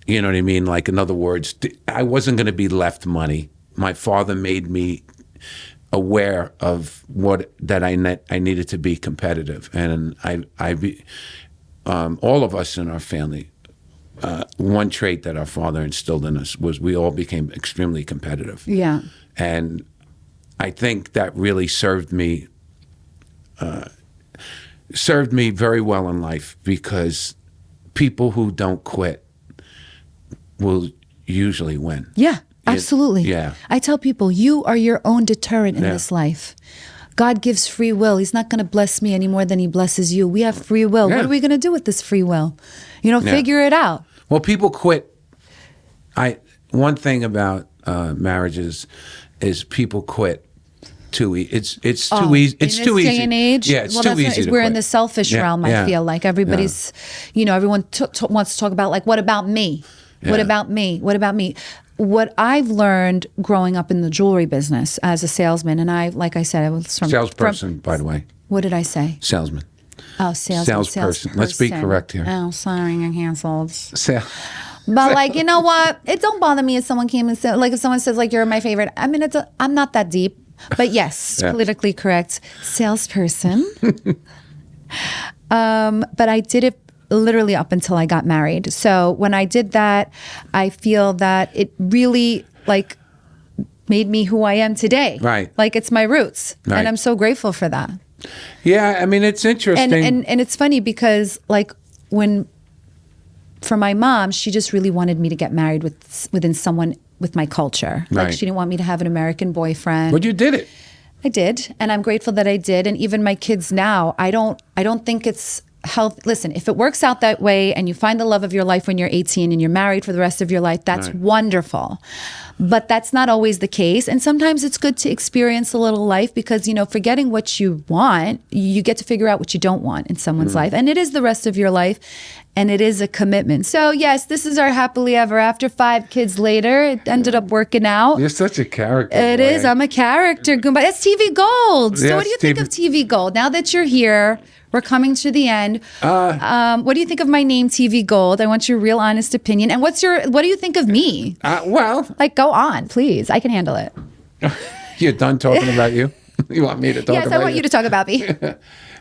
You know what I mean? Like, in other words, I wasn't going to be left money. My father made me aware of that I needed to be competitive, and all of us in our family, one trait that our father instilled in us was we all became extremely competitive.
Yeah.
And I think that really served me very well in life, because people who don't quit will usually win.
Yeah, absolutely.
Yeah.
I tell people, you are your own deterrent in this life. God gives free will. He's not going to bless me any more than he blesses you. We have free will. What are we going to do with this free will? Figure it out.
Well, people quit. One thing about marriages is people quit too easy. It's too easy. It's too easy.
In this day and age,
yeah, it's too easy to
we're
quit.
in the selfish realm. I feel like everybody's, everyone wants to talk about, like, what about me? Yeah. What about me? What about me? What I've learned growing up in the jewelry business as a salesman, and like I said, I was from
salesperson, by the way.
What did I say?
Salesman.
Oh,
salesperson. Let's be correct here.
Oh, sorry, I canceled. But, like, you know what? It don't bother me if someone came and said, like, if someone says, like, you're my favorite. I mean, I'm not that deep. But yes, politically correct. Salesperson. But I did it literally up until I got married. So when I did that, I feel that it really, like, made me who I am today.
Right.
Like, it's my roots. Right. And I'm so grateful for that.
Yeah, I mean, it's interesting.
And it's funny because, like, for my mom, she just really wanted me to get married within someone with my culture. Like, she didn't want me to have an American boyfriend.
But you did it.
I did, and I'm grateful that I did. And even my kids now, I don't think it's health. Listen, if it works out that way and you find the love of your life when you're 18 and you're married for the rest of your life, that's wonderful. But that's not always the case. And sometimes it's good to experience a little life because, forgetting what you want, you get to figure out what you don't want in someone's life. And it is the rest of your life. And it is a commitment. So, yes, this is our happily ever after. 5 kids later, it ended up working out.
You're such a character.
It is. I'm a character. Goumba. It's TV Gold. So
Yes,
what do you think of TV Gold? Now that you're here, we're coming to the end. What do you think of my name, TV Gold? I want your real honest opinion. And what do you think of me?
Well,
Go on, please. I can handle it.
you're done talking about you? You want me to talk about you?
Yes, I want you to talk about me.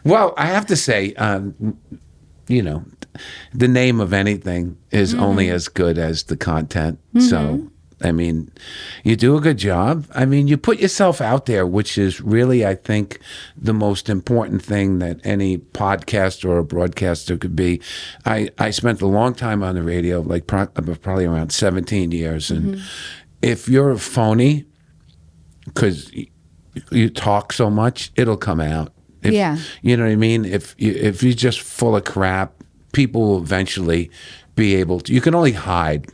Well, I have to say, the name of anything is only as good as the content. So, you do a good job. You put yourself out there, which is really, I think, the most important thing that any podcaster or broadcaster could be. I spent a long time on the radio, probably around 17 years. And if you're a phony, because you talk so much, it'll come out. You know what I mean? If you're just full of crap, people will eventually be able to. You can only hide,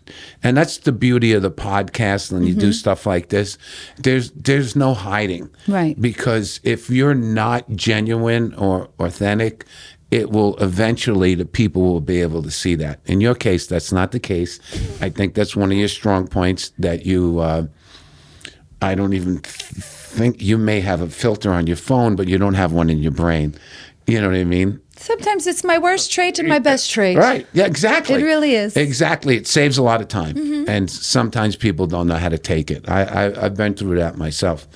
and that's the beauty of the podcast. When you do stuff like this, there's no hiding,
right?
Because if you're not genuine or authentic, it will eventually, the people will be able to see that. In your case, that's not the case. I think that's one of your strong points that you. I don't even think you may have a filter on your phone, but you don't have one in your brain. You know what I mean?
Sometimes it's my worst trait and my best trait.
Right. Yeah, exactly.
It really is.
Exactly. It saves a lot of time. And sometimes people don't know how to take it. I've been through that myself.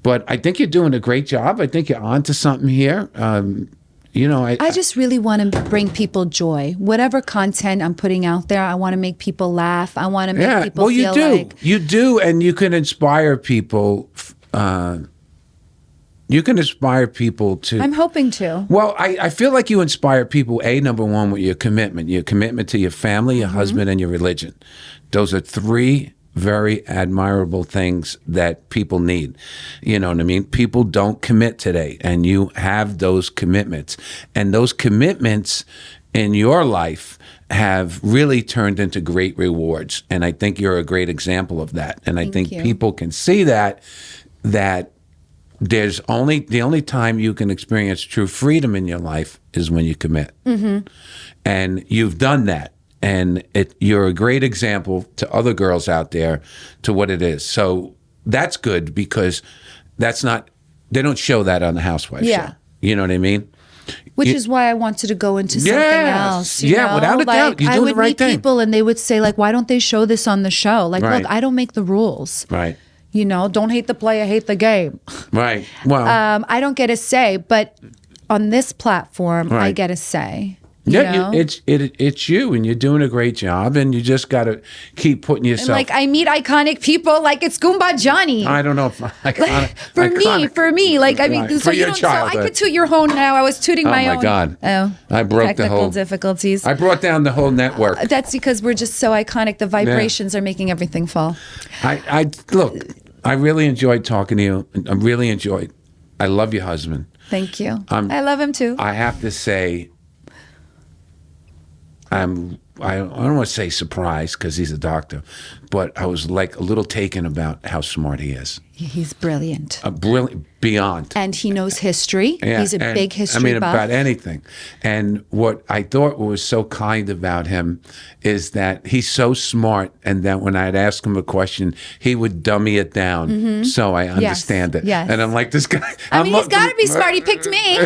But I think you're doing a great job. I think you're onto something here. I
just really want to bring people joy. Whatever content I'm putting out there, I want to make people laugh. I want to make people feel like...
You do, and you can inspire people... You can inspire people to...
I'm hoping to.
Well, I feel like you inspire people, number one, with your commitment to your family, your husband, and your religion. Those are 3 very admirable things that people need. You know what I mean? People don't commit today, and you have those commitments. And those commitments in your life have really turned into great rewards. And I think you're a great example of that. And I think people can see that the only time you can experience true freedom in your life is when you commit. And you've done that. And you're a great example to other girls out there to what it is. So that's good because they don't show that on the Housewives show. You know what I mean?
Which is why I wanted to go into something else.
Without a doubt. You're doing the right thing.
I would meet people and they would say, why don't they show this on the show? Look, I don't make the rules.
Right.
Don't hate the player, hate the game.
Right. Well,
I don't get a say, but on this platform, I get a say.
It's you, and you're doing a great job, and you just got to keep putting yourself.
And I meet iconic people, like it's Goumba Johnny.
I don't know if iconic.
For me,
for your
so I
childhood.
could toot your horn now. I was tooting my own.
Oh my God!
Oh,
I broke the whole
difficulties.
I brought down the whole network.
That's because we're just so iconic. The vibrations are making everything fall.
I look. I really enjoyed talking to you. I love your husband.
Thank you. I love him too.
I have to say, I don't want to say surprised because he's a doctor, but I was a little taken about how smart he is.
He's brilliant.
Brilliant, beyond.
And he knows history.
Yeah,
he's a big history buff.
About anything. And what I thought was so kind about him is that he's so smart, and that when I'd ask him a question, he would dummy it down so I understand it.
Yes.
And I'm like, this guy...
he's got to be smart. He picked me.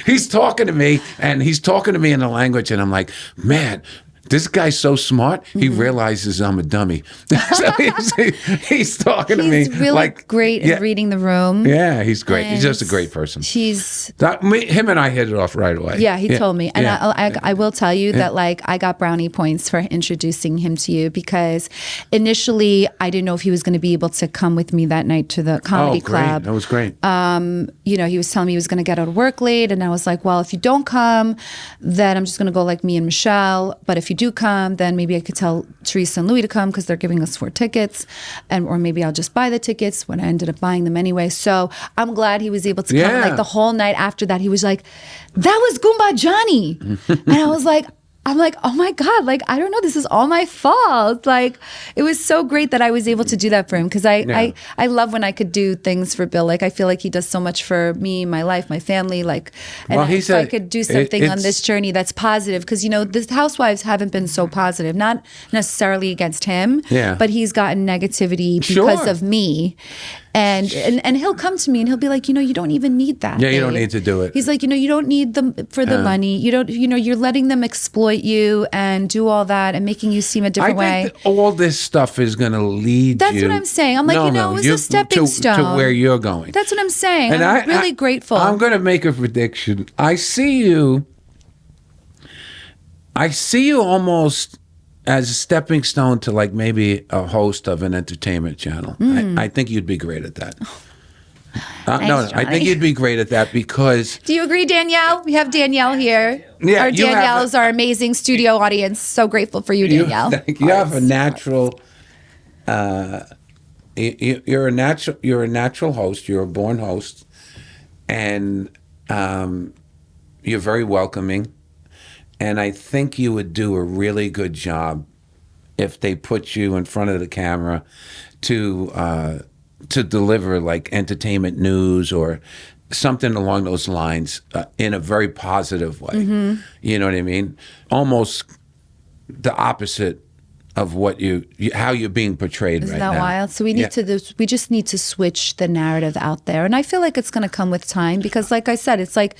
He's talking to me, and he's talking to me in a language, and I'm like, man... This guy's so smart, he realizes I'm a dummy. So he's talking to me.
He's really great at reading the room.
Yeah, he's great. He's just a great person. Him and I hit it off right away.
Yeah, he told me. And I will tell you that I got brownie points for introducing him to you because initially I didn't know if he was going to be able to come with me that night to the comedy club.
That was great.
He was telling me he was going to get out of work late, and I was like, well, if you don't come, then I'm just going to go like me and Michelle. But if you you do come, then maybe I could tell Teresa and Louis to come because they're giving us 4 tickets, or maybe I'll just buy the tickets when I ended up buying them anyway. So I'm glad he was able to come. Like the whole night after that, he was like, "That was Goumba Johnny," and I'm like, oh my God, like, I don't know, this is all my fault. Like, it was so great that I was able to do that for him because I love when I could do things for Bill. Like, I feel like he does so much for me, my life, my family. Like, and I could do something on this journey that's positive because, you know, the Housewives haven't been so positive, not necessarily against him, but he's gotten negativity because of me. And he'll come to me and he'll be like, you know, you don't even need that.
Yeah, you don't need to do it.
He's like, you know, you don't need them for the money. You don't, you know, you're letting them exploit you and do all that and making you seem a different way.
I think that all this stuff is going to lead
That's what I'm saying. I'm like, it was a stepping stone
to where you're going.
That's what I'm saying. And I'm really grateful.
I'm going to make a prediction. I see you almost as a stepping stone to like maybe a host of an entertainment channel. I think you'd be great at that. I think you'd be great at that because...
Do you agree, Danielle? We have Danielle here.
Yeah,
Danielle is our amazing studio audience. So grateful for you, Danielle.
You have a natural... you're a natural host. You're a born host. And you're very welcoming. And I think you would do a really good job if they put you in front of the camera to deliver like entertainment news or something along those lines in a very positive way. Mm-hmm. You know what I mean? Almost the opposite of what how you're being portrayed right now.
Isn't that wild? So we just need to switch the narrative out there. And I feel like it's going to come with time because like I said, it's like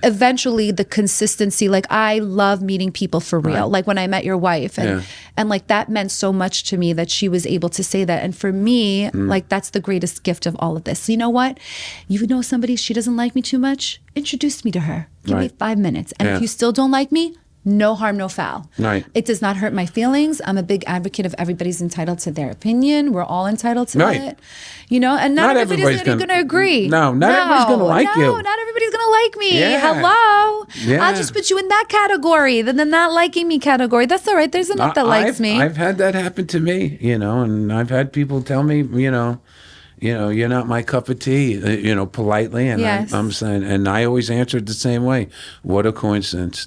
eventually the consistency, like I love meeting people for real. Right. Like when I met your wife and like that meant so much to me that she was able to say that. And for me, like that's the greatest gift of all of this. You know what? You know somebody, she doesn't like me too much, introduce me to her. Give me 5 minutes. And if you still don't like me, no harm, no foul. Right. It does not hurt my feelings. I'm a big advocate of everybody's entitled to their opinion. We're all entitled to it. You know, and not everybody's going to agree.
Not everybody's going to like you.
No, not everybody's going to like me. Yeah. Hello. Yeah. I'll just put you in that category, then the not liking me category. That's all right. There's enough that likes me.
I've had that happen to me, you know, and I've had people tell me, you know, you're not my cup of tea, you know, politely. And I'm saying, and I always answered the same way. What a coincidence.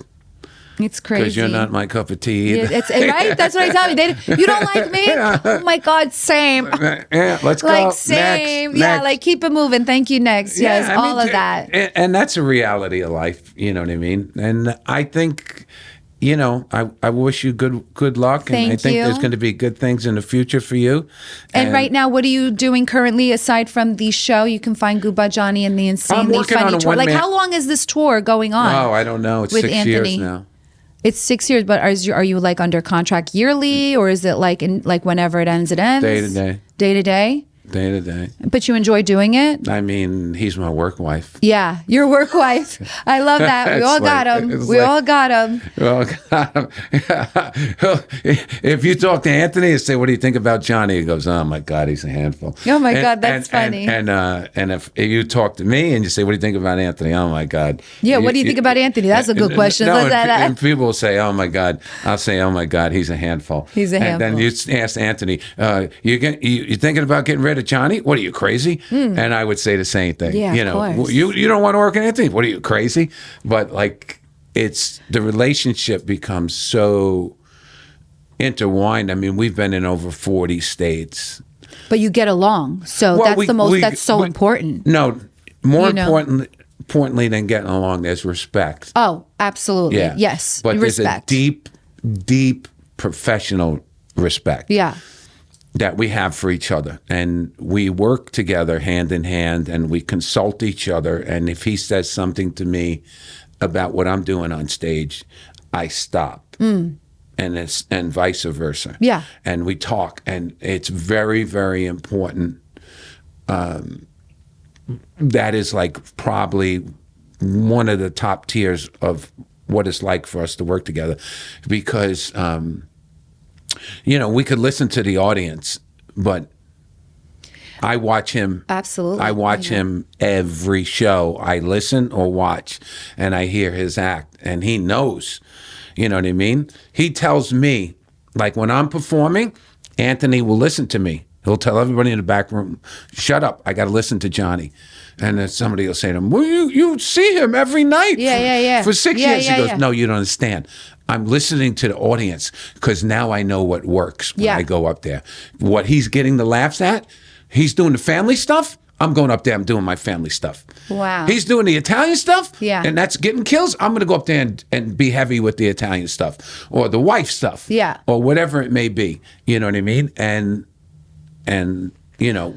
It's crazy.
Because you're not my cup of tea either.
Yeah, right? That's what I tell me. You don't like me? Oh my God, same.
Yeah, let's go.
Like, same.
Next.
Yeah, like keep it moving. Thank you, next. Yes, all of that.
And that's a reality of life, you know what I mean? And I think, you know, I wish you good luck. And I think there's going to be good things in the future for you.
And right now, what are you doing currently aside from the show? You can find Goumba Johnny and the Insanely Funny Tour. Like, how long is this tour going on?
Oh, I don't know. It's 6 years now.
It's 6 years, but are you like under contract yearly, or is it like whenever it ends, it ends?
Day to day.
Day to day?
Day to day.
But you enjoy doing it?
I mean, he's my work wife.
Yeah, your work wife. I love that. We all got him. We all got him.
If you talk to Anthony and say, "What do you think about Johnny?" He goes, "Oh my God, he's a handful."
Oh my God, that's funny.
And if you talk to me and you say, "What do you think about Anthony?" Oh my God.
Yeah, what do you think about Anthony? That's a good question.
No, and people will say, "Oh my God," I'll say, "Oh my God, he's a handful."
He's a handful.
And then you ask Anthony, "You thinking about getting rid of Johnny? What are you, crazy?" And I would say the same thing.
Yeah,
you know,
of course.
You don't want to work with Anthony? What are you, crazy? But like, it's the relationship becomes so intertwined. I mean, we've been in over 40 states.
But you get along, so that's so important.
No, more importantly than getting along, there's respect.
Oh, absolutely. Yeah. Yes,
but
respect.
There's a deep professional respect.
Yeah.
That we have for each other, and we work together hand in hand, and we consult each other. And if he says something to me about what I'm doing on stage, I stop, and vice versa.
Yeah,
and we talk, and it's very, very important. That is like probably one of the top tiers of what it's like for us to work together, because. You know, we could listen to the audience, but I watch him.
Absolutely.
I watch him every show. I listen or watch, and I hear his act, and he knows. You know what I mean? He tells me, like when I'm performing, Anthony will listen to me. He'll tell everybody in the back room, "Shut up! I got to listen to Johnny." And then somebody will say to him, "Well, you see him every night for 6 years." He goes, "No, you don't understand. I'm listening to the audience because now I know what works when I go up there. What he's getting the laughs at, he's doing the family stuff. I'm going up there, I'm doing my family stuff.
Wow.
He's doing the Italian stuff,
Yeah.
and that's getting kills. I'm going to go up there and be heavy with the Italian stuff or the wife stuff,
Yeah.
or whatever it may be. You know what I mean? And you know,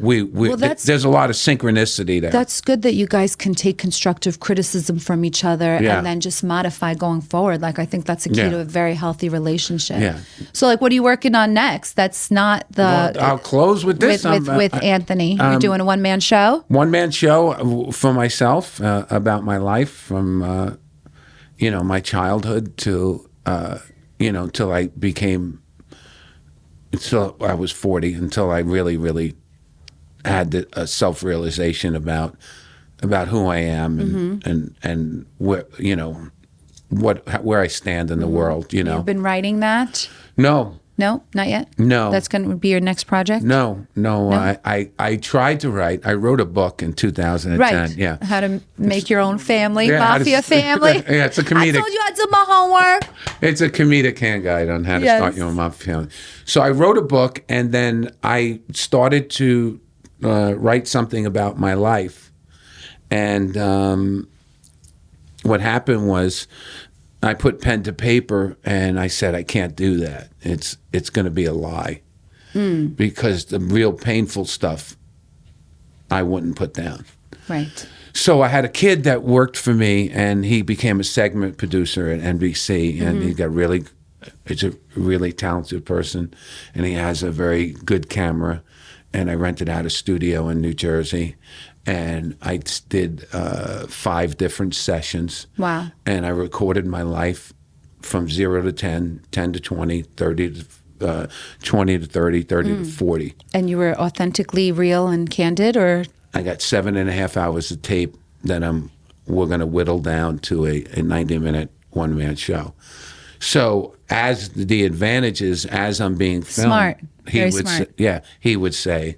there's a lot of synchronicity there.
That's good that you guys can take constructive criticism from each other and then just modify going forward. Like, I think that's a key to a very healthy relationship.
Yeah.
So, like, what are you working on next? That's not the...
Well, I'll close with this.
With Anthony. You're doing a one-man show?
One-man show for myself about my life from, you know, my childhood to, you know, till I became... Until I was 40, until I really, really had a self-realization about who I am and where, you know, where I stand in the world, you know.
You've been writing that?
No,
No, not yet?
No.
That's going to be your next project?
No. I tried to write. I wrote a book in 2010.
Right.
Yeah.
How to make your own family,
Yeah, how to-
mafia family.
Yeah, it's a comedic.
I told you I did my homework.
It's a comedic hand guide on how to
Yes.
start your own mafia family. So I wrote a book, and then I started to write something about my life. And what happened was, I put pen to paper, and I said, I can't do that. It's going to be a lie, because the real painful stuff I wouldn't put down.
Right.
So I had a kid that worked for me, and he became a segment producer at NBC, and he's a really talented person, and he has a very good camera, and I rented out a studio in New Jersey, and I did 5 different sessions.
Wow.
And I recorded my life from 0 to 10, 10 to 20, 30 to 20 to 30, 30 to 40.
And you were authentically real and candid, or?
I got 7.5 hours of tape that we're going to whittle down to a 90-minute one-man show. So as the advantages, as I'm being filmed,
Smart. Very smart.
He would say,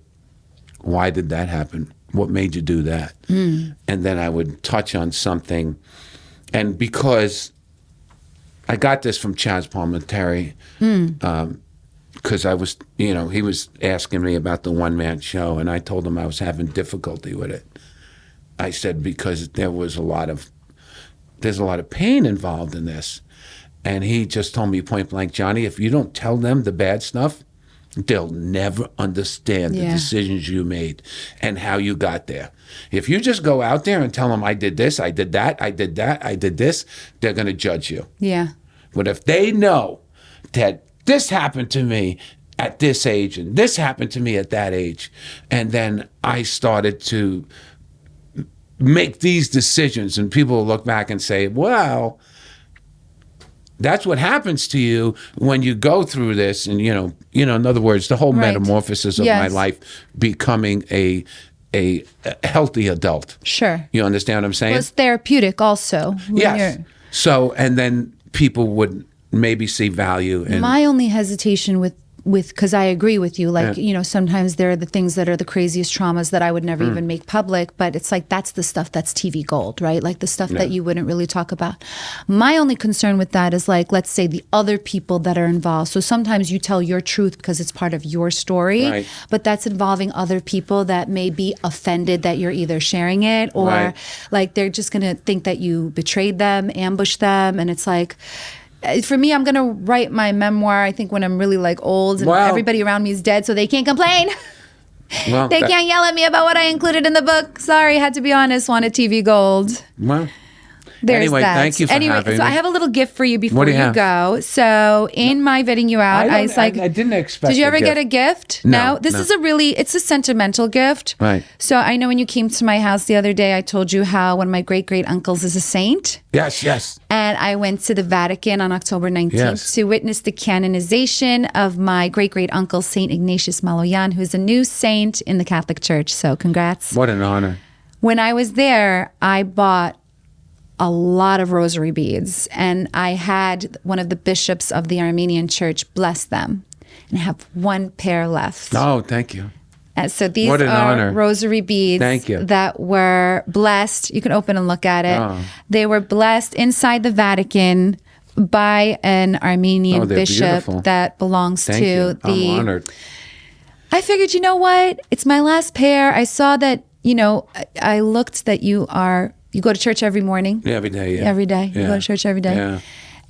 "Why did that happen? What made you do that?" And then I would touch on something. And because I got this from Chaz Palminteri, because I was, you know, he was asking me about the one-man show, and I told him I was having difficulty with it. I said, because there's a lot of pain involved in this. And he just told me point blank, "Johnny, if you don't tell them the bad stuff, they'll never understand the decisions you made and how you got there. If you just go out there and tell them, I did this, I did that, I did that, I did this, they're going to judge you.
Yeah.
But if they know that this happened to me at this age and this happened to me at that age, and then I started to make these decisions, and people will look back and say, well, that's what happens to you when you go through this." And you know, in other words, the whole metamorphosis of my life, becoming a healthy adult.
Sure.
You understand what I'm saying?
Well, it's therapeutic also.
Yes. So, and then people would maybe see value in.
My only hesitation with because I agree with you, like, you know, sometimes there are the things that are the craziest traumas that I would never even make public, but it's like, that's the stuff that's TV gold, right? Like the stuff that you wouldn't really talk about. My only concern with that is, like, let's say the other people that are involved. So sometimes you tell your truth because it's part of your story, but that's involving other people that may be offended that you're either sharing it or like they're just going to think that you betrayed them, ambushed them. And it's like, for me, I'm going to write my memoir, I think, when I'm really like old and everybody around me is dead, so they can't complain. They can't yell at me about what I included in the book. Sorry, had to be honest, wanted TV gold.
Well,
There's
Anyway,
that.
thank you for having
so
me.
I have a little gift for you before
What do you
you
have?
go. So in my vetting you out, I was like,
I didn't expect.
did you
a
ever
gift.
get a gift?
No,
This
no.
is it's a sentimental gift.
Right.
So I know when you came to my house the other day, I told you how one of my great uncles is a saint.
Yes, yes.
And I went to the Vatican on October 19th
Yes.
to witness the canonization of my great uncle, Saint Ignatius Maloyan, who's a new saint in the Catholic Church. So congrats.
What an honor.
When I was there, I bought a lot of rosary beads, and I had one of the bishops of the Armenian Church bless them, and I have one pair left.
Oh, thank you.
And so these
What an
are
honor.
rosary beads
Thank you.
that were blessed. You can open and look at it.
Oh.
They were blessed inside the Vatican by an Armenian
Oh, they're
bishop
beautiful.
that belongs
Thank
to
you.
the.
I'm honored.
I figured, you know what? It's my last pair. I saw that, I looked that you go to church every morning.
Yeah, every day. Yeah.
Every day. You
Yeah.
go to church every day.
Yeah.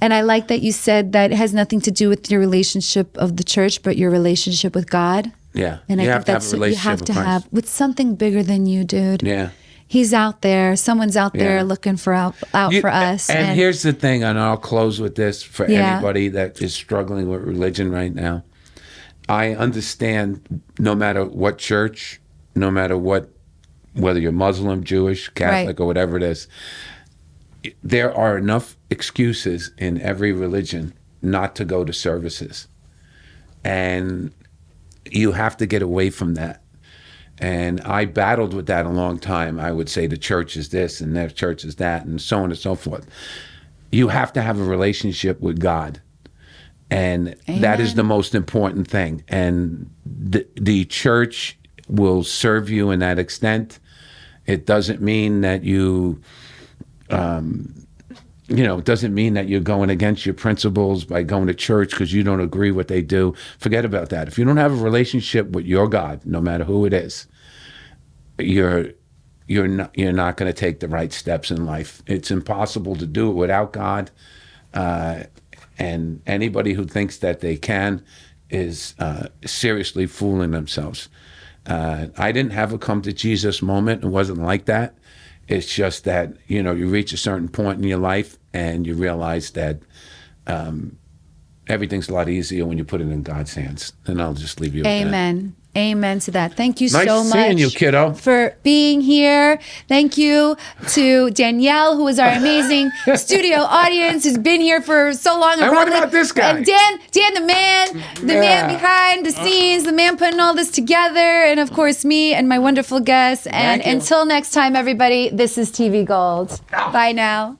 And I like that you said that it has nothing to do with your relationship of the church, but your relationship with God.
Yeah.
And
You
I
have
think
to have
that's
a
what you have
relationship
to
with Christ.
have with something bigger than you, dude.
Yeah.
He's out there. Someone's out there
Yeah.
looking for out for us.
And here's the thing, and I'll close with this for
Yeah.
anybody that is struggling with religion right now. I understand no matter what church, no matter whether you're Muslim, Jewish, Catholic,
Right.
or whatever it is, there are enough excuses in every religion not to go to services. And you have to get away from that. And I battled with that a long time. I would say the church is this and their church is that and so on and so forth. You have to have a relationship with God. And that is
Amen.
the most important thing. And the church will serve you in that extent. It doesn't mean that it doesn't mean that you're going against your principles by going to church because you don't agree what they do. Forget about that. If you don't have a relationship with your God, no matter who it is, you're not going to take the right steps in life. It's impossible to do it without God. And anybody who thinks that they can is seriously fooling themselves. I didn't have a come to Jesus moment. It wasn't like that. It's just that, you reach a certain point in your life and you realize that everything's a lot easier when you put it in God's hands. And I'll just leave you with that.
Amen. Amen to that. Thank you
Nice
so much
seeing you, kiddo.
for being here. Thank you to Danielle, who is our amazing studio audience, who's been here for so long.
And what about this guy?
And Dan, the man behind the scenes, the man putting all this together, and of course me and my wonderful guests. And
Thank you.
until next time, everybody, this is TV Gold. Bye now.